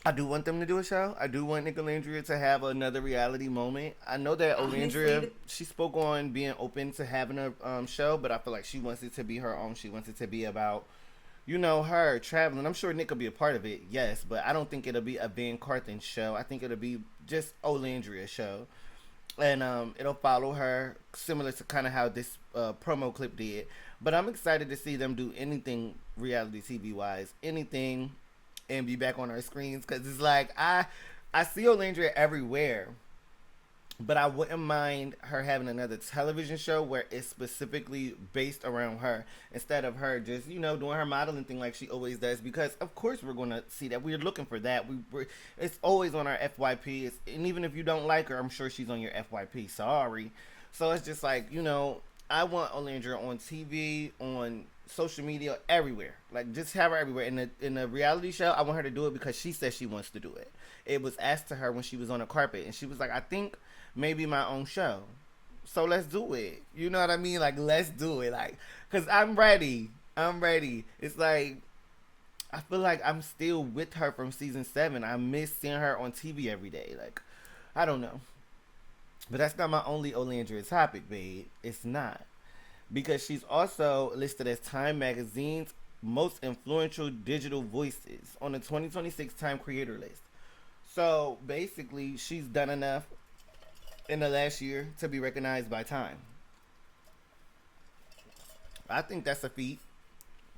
I do want them to do a show. I do want Olandria to have another reality moment. I know that Olandria, she spoke on being open to having a show, but I feel like she wants it to be her own. She wants it to be about, you know, her traveling. I'm sure Nick will be a part of it, yes, but I don't think it'll be a Van Carthen show. I think it'll be just Olandria show. And it'll follow her, similar to kind of how this promo clip did. But I'm excited to see them do anything reality TV-wise, anything, and be back on our screens, because it's like I see Olandria everywhere, but I wouldn't mind her having another television show where it's specifically based around her, instead of her just, you know, doing her modeling thing like she always does, because of course we're going to see that. We're looking for that. It's always on our FYP, and even if you don't like her, I'm sure she's on your FYP. Sorry. So it's just like, you know, I want Olandria on TV, on social media, everywhere. Like, just have her everywhere. In the reality show, I want her to do it because she says she wants to do it. It was asked to her when she was on the carpet, and she was like, I think maybe my own show. So let's do it. You know what I mean? Like, let's do it. Like, because I'm ready. It's like, I feel like I'm still with her from season 7. I miss seeing her on TV every day. Like, I don't know. But that's not my only Olandria topic, babe. It's not. Because she's also listed as Time Magazine's most influential digital voices on the 2026 Time Creator list. So basically, she's done enough in the last year to be recognized by Time. I think that's a feat.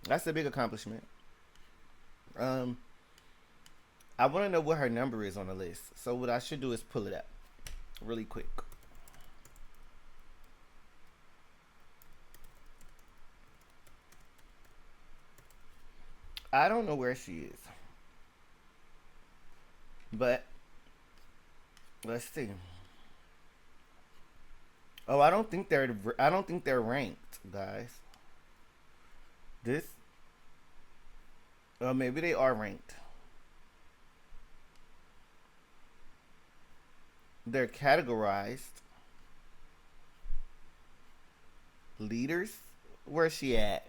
That's a big accomplishment. I want to know what her number is on the list. So what I should do is pull it up really quick. I don't know where she is, but let's see. Oh, I don't think they're ranked, guys. Maybe they are ranked. They're categorized. Leaders? Where's she at?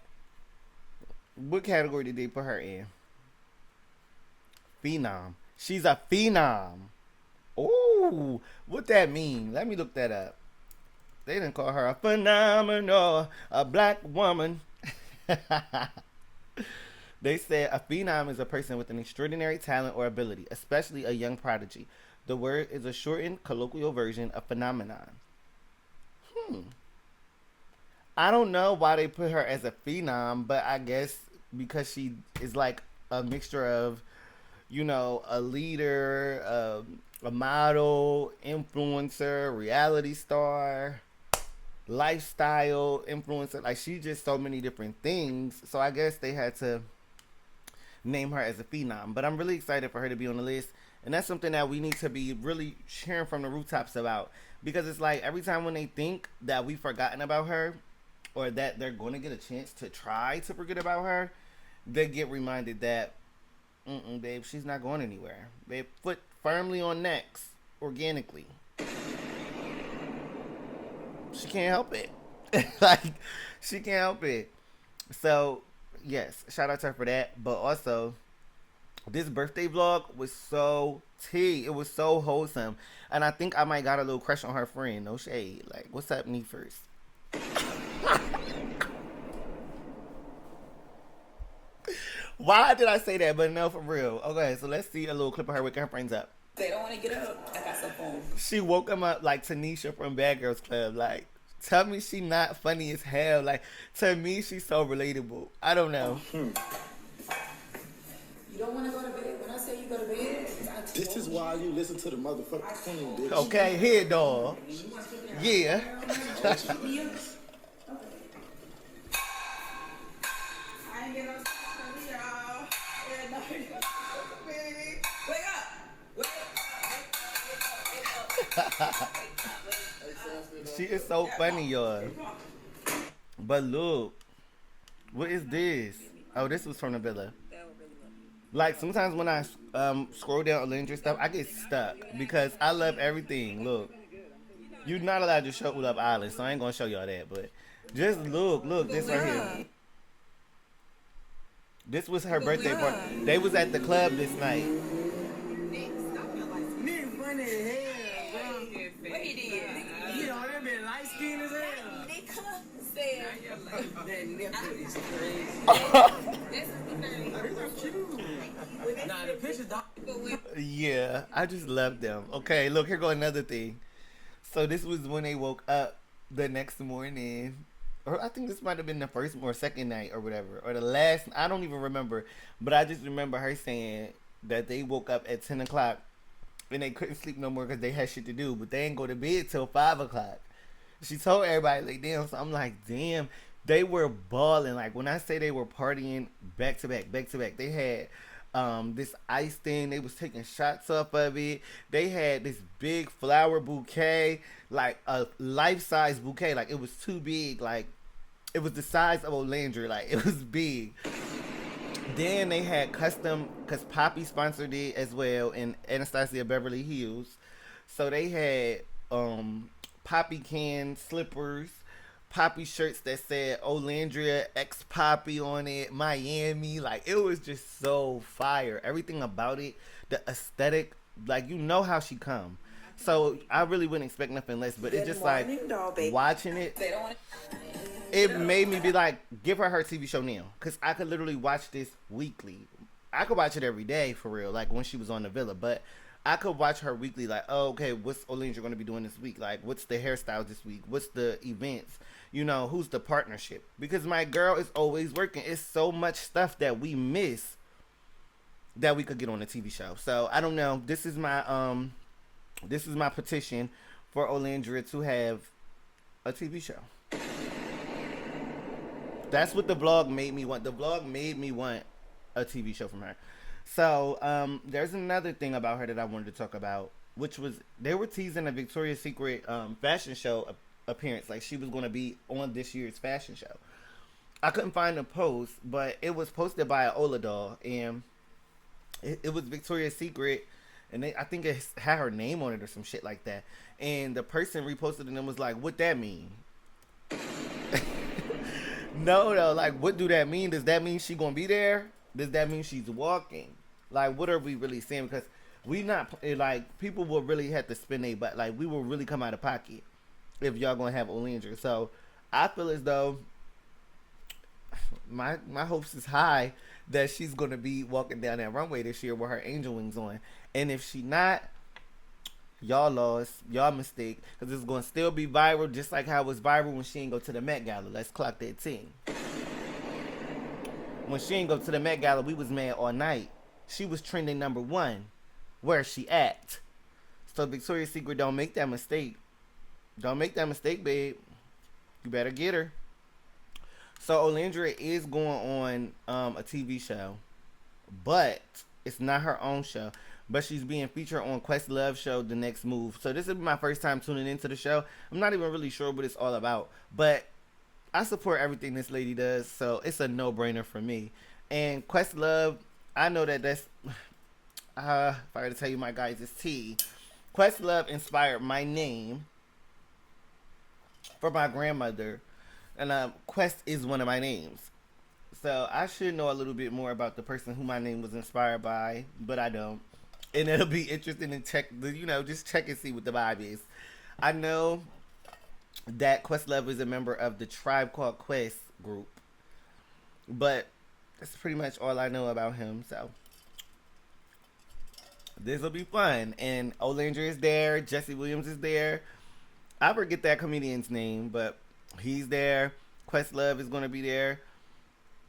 What category did they put her in? Phenom. She's a phenom. Ooh, what that mean? Let me look that up. They didn't call her a phenomenal, a black woman. They said a phenom is a person with an extraordinary talent or ability, especially a young prodigy. The word is a shortened colloquial version of phenomenon. I don't know why they put her as a phenom, but I guess because she is like a mixture of, you know, a leader, a model, influencer, reality star, lifestyle influencer. Like, she's just so many different things. So I guess they had to name her as a phenom. But I'm really excited for her to be on the list. And that's something that we need to be really cheering from the rooftops about. Because it's like every time when they think that we've forgotten about her, or that they're going to get a chance to try to forget about her, they get reminded that, babe, she's not going anywhere. Babe, foot firmly on next, organically. She can't help it. Like, she can't help it. So, yes, shout out to her for that. But also, this birthday vlog was so tea. It was so wholesome. And I think I might got a little crush on her friend. No shade. Like, what's happening first? Why did I say that? But no, for real. Okay, so let's see a little clip of her waking her friends up. They don't want to get up. I got some phone. She woke them up like Tanisha from Bad Girls Club. Like, tell me she not funny as hell. Like, to me, she's so relatable. I don't know. You don't want to go to bed? When I say you go to bed, this is why you listen to the motherfucking queen, bitch. Okay, here, dog. Yeah. She is so funny, y'all. But look, what is this? Oh, this was from the villa. Like sometimes when I scroll down Olandria stuff, I get stuck because I love everything. Look, you're not allowed to show Love Island, so I ain't gonna show y'all that. But just look, this right here. This was her birthday party. They was at the club this night. Nick funny as hell, bro. What he did? You know, they been light skinned as hell. Nick said. That nipple is crazy. This is the thing. Nah, the pictures don't. Yeah, I just love them. Okay, look, here go another thing. So this was when they woke up the next morning. Or I think this might have been the first or second night or whatever. Or the last, I don't even remember. But I just remember her saying that they woke up at 10 o'clock and they couldn't sleep no more because they had shit to do. But they didn't go to bed till 5 o'clock. She told everybody lay down. So I'm like, damn, they were balling. Like when I say they were partying back to back, they had this ice thing. They was taking shots off of it. They had this big flower bouquet, like a life-size bouquet. Like it was too big. Like it was the size of Olandria. Like it was big. Then they had custom, because Poppy sponsored it as well, and Anastasia Beverly Hills. So they had Poppy can slippers, Poppy shirts that said Olandria X Poppy on it, Miami. Like it was just so fire. Everything about it, the aesthetic, like you know how she come. So I really wouldn't expect nothing less. But it's just like watching it. It made me be like, give her TV show now, cause I could literally watch this weekly. I could watch it every day for real, like when she was on the Villa. But I could watch her weekly, like, oh, okay, what's Olandria going to be doing this week? Like, what's the hairstyles this week? What's the events? You know, who's the partnership? Because my girl is always working. It's so much stuff that we miss that we could get on a TV show. So I don't know. This is my petition for Olandria to have a TV show. That's what the vlog made me want. The vlog made me want a TV show from her. So there's another thing about her that I wanted to talk about, which was they were teasing a Victoria's Secret fashion show appearance. Like she was going to be on this year's fashion show. I couldn't find a post, but it was posted by an Ola doll, and it was Victoria's Secret, and I think it had her name on it or some shit like that. And the person reposted it and was like, "What that mean?" No, like, what do that mean? Does that mean she gonna be there? Does that mean she's walking? Like, what are we really saying? Because we not, like, people will really have to spend a, but like, we will really come out of pocket if y'all gonna have Olandria. So I feel as though my hopes is high that she's gonna be walking down that runway this year with her angel wings on. And if she not, y'all lost, y'all mistake, because it's gonna still be viral, just like how it was viral when she didn't go to the Met Gala. Let's clock that 10. When she didn't go to the Met Gala, we was mad all night. She was trending #1. Where she at? So Victoria's Secret, don't make that mistake. Don't make that mistake, babe. You better get her. So Olandria is going on a TV show, but it's not her own show. But she's being featured on Questlove show, The Next Move. So this will be my first time tuning into the show. I'm not even really sure what it's all about, but I support everything this lady does, so it's a no-brainer for me. And Questlove, I know that's if I were to tell you my guys, it's T. Questlove inspired my name for my grandmother, and Quest is one of my names. So I should know a little bit more about the person who my name was inspired by, but I don't. And it'll be interesting to check, just check and see what the vibe is. I know that Questlove is a member of the Tribe Called Quest group, but that's pretty much all I know about him. So this will be fun. And Olandria is there. Jesse Williams is there. I forget that comedian's name, but he's there. Questlove is going to be there.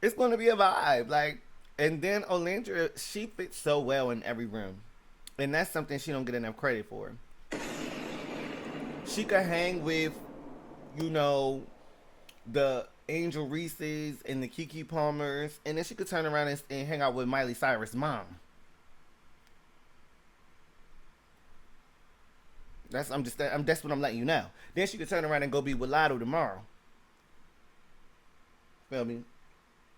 It's going to be a vibe. Like, and then Olandria, she fits so well in every room. And that's something she don't get enough credit for. She could hang with, the Angel Reese's and the Keke Palmers, and then she could turn around and hang out with Miley Cyrus' mom. That's what I'm letting you know. Then she could turn around and go be with Lotto tomorrow. Feel me?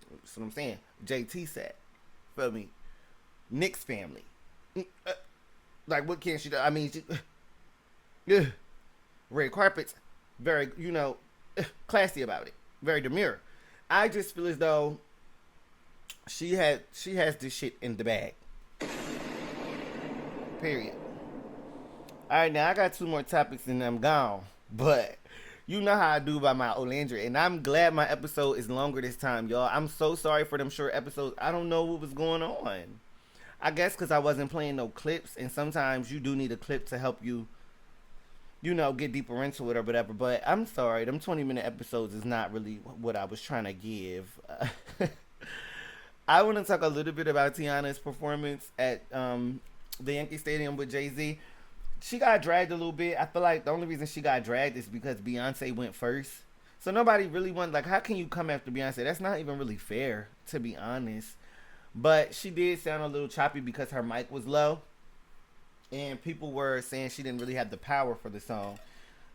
That's what I'm saying. JT said. Feel me? Nick's family. Like, what can she do? I mean, she, red carpets, very, classy about it. Very demure. I just feel as though she has this shit in the bag. Period. Alright, now I got 2 more topics and I'm gone. But you know how I do by my Olandria. And I'm glad my episode is longer this time, y'all. I'm so sorry for them short episodes. I don't know what was going on. I guess because I wasn't playing no clips. And sometimes you do need a clip to help you, get deeper into it or whatever. But I'm sorry. Them 20-minute episodes is not really what I was trying to give. I want to talk a little bit about Teyana's performance at the Yankee Stadium with Jay-Z. She got dragged a little bit. I feel like the only reason she got dragged is because Beyonce went first. So nobody really went, like, how can you come after Beyonce? That's not even really fair, to be honest. But she did sound a little choppy because her mic was low. And people were saying she didn't really have the power for the song.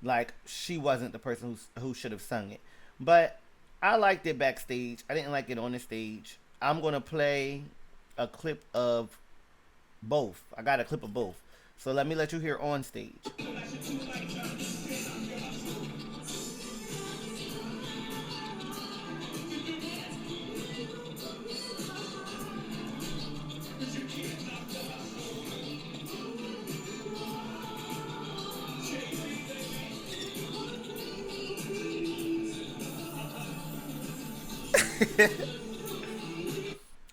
Like, she wasn't the person who should have sung it. But I liked it backstage. I didn't like it on the stage. I'm going to play a clip of both. I got a clip of both. So let me let you hear on stage.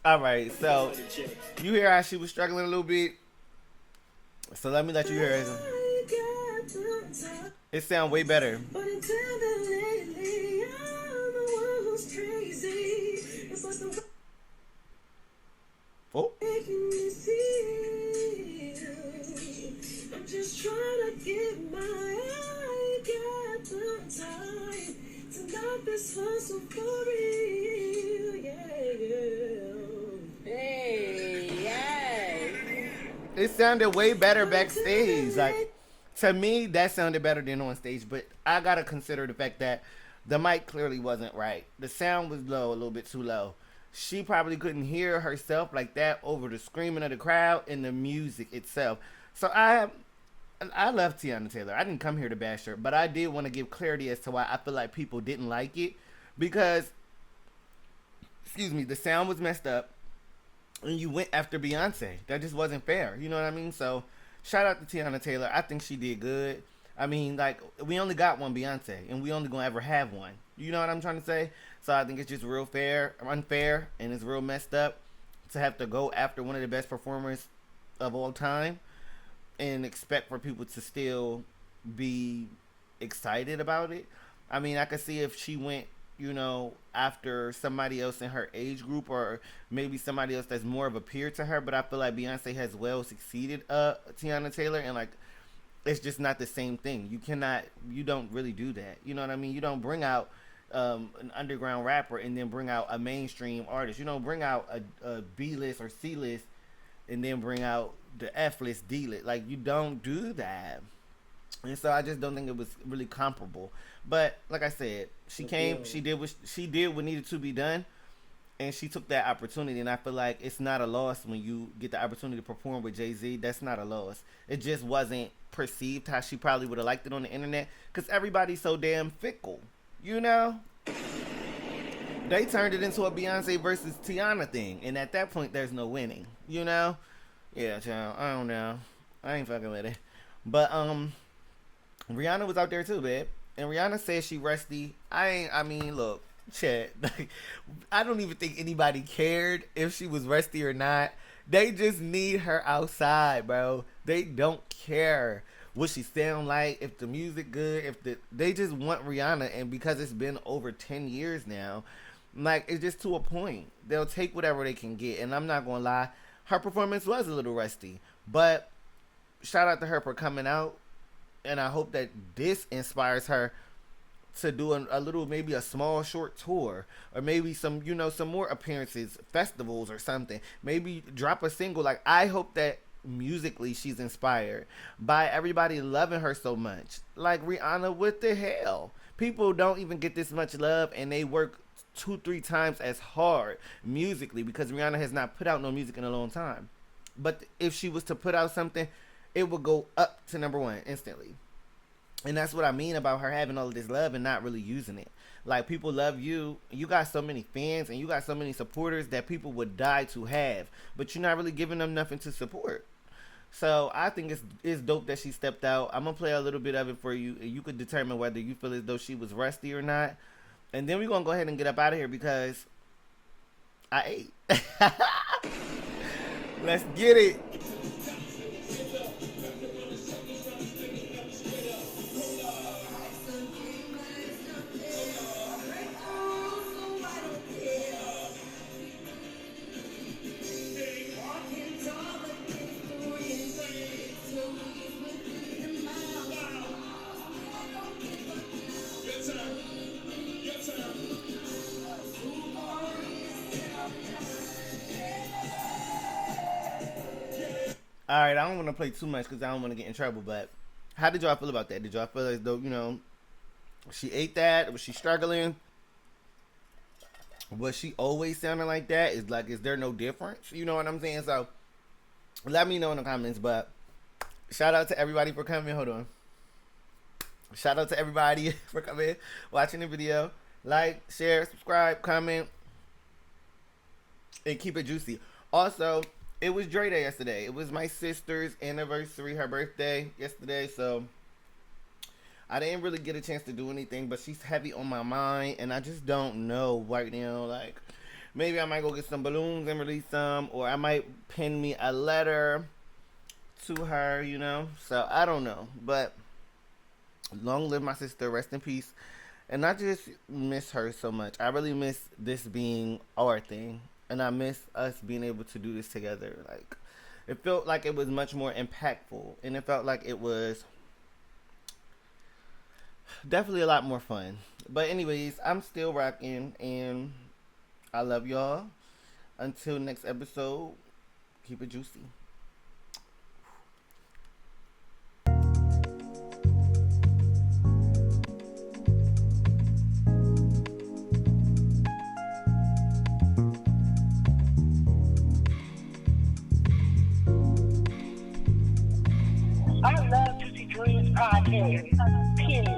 All right, so you hear how she was struggling a little bit. So let me let you hear it. It sounds way better. Oh. I'm just trying to get my time to not this hustle for real. It sounded way better backstage. Like, to me, that sounded better than on stage. But I gotta consider the fact that the mic clearly wasn't right. The sound was low, a little bit too low. She probably couldn't hear herself like that over the screaming of the crowd and the music itself. So I love Teyana Taylor. I didn't come here to bash her, but I did want to give clarity as to why I feel like people didn't like it. Because, the sound was messed up. And you went after Beyonce. That just wasn't fair. You know what I mean? So, shout out to Teyana Taylor. I think she did good. I mean, like, we only got one Beyonce. And we only gonna ever have one. You know what I'm trying to say? So, I think it's just real unfair. And it's real messed up to have to go after one of the best performers of all time. And expect for people to still be excited about it. I mean, I could see if she went, after somebody else in her age group or maybe somebody else that's more of a peer to her. But I feel like Beyonce has well succeeded Teyana Taylor, and like it's just not the same thing. You don't really do that. You know what I mean? You don't bring out an underground rapper and then bring out a mainstream artist. You don't bring out a B-list or C-list and then bring out the F-list, D-list. Like, you don't do that. And so I just don't think it was really comparable. But like I said, she did what needed to be done, and she took that opportunity. And I feel like it's not a loss when you get the opportunity to perform with Jay-Z. That's not a loss. It just wasn't perceived how she probably would have liked it on the internet, because everybody's so damn fickle. They turned it into a Beyonce versus Teyana thing, and at that point, there's no winning. Yeah, child. I don't know. I ain't fucking with it. But Rihanna was out there too, babe. And Rihanna said she rusty. Look, Chet. I don't even think anybody cared if she was rusty or not. They just need her outside, bro. They don't care what she sound like, if the music good, they just want Rihanna. And because it's been over 10 years now, like, it's just to a point. They'll take whatever they can get. And I'm not gonna lie, her performance was a little rusty. But shout out to her for coming out. And I hope that this inspires her to do a little, maybe a small short tour, or maybe some more appearances, festivals or something. Maybe drop a single. Like, I hope that musically she's inspired by everybody loving her so much. Like Rihanna, what the hell? People don't even get this much love, and they work 2-3 times as hard musically, because Rihanna has not put out no music in a long time. But if she was to put out something, it would go up to number 1 instantly. And that's what I mean about her having all of this love and not really using it. Like, people love you. You got so many fans and you got so many supporters that people would die to have. But you're not really giving them nothing to support. So I think it's dope that she stepped out. I'm going to play a little bit of it for you. And you could determine whether you feel as though she was rusty or not. And then we're going to go ahead and get up out of here because I ate. Let's get it. Alright, I don't want to play too much because I don't want to get in trouble, but how did y'all feel about that? Did y'all feel as though, you know, she ate that? Was she struggling? Was she always sounding like that? Is there no difference? You know what I'm saying? So, let me know in the comments, but shout out to everybody for coming. Hold on. Shout out to everybody for coming, watching the video. Like, share, subscribe, comment, and keep it juicy. Also, it was Dre Day yesterday. It was my sister's anniversary, her birthday yesterday, so I didn't really get a chance to do anything, but she's heavy on my mind, and I just don't know right now. Like, maybe I might go get some balloons and release some, or I might pen me a letter to her, you know? So, I don't know, but long live my sister, rest in peace. And I just miss her so much. I really miss this being our thing. And I miss us being able to do this together. Like, it felt like it was much more impactful. And it felt like it was definitely a lot more fun. But anyways, I'm still rocking. And I love y'all. Until next episode, keep it juicy. I love Juicy Dreams podcast. Period.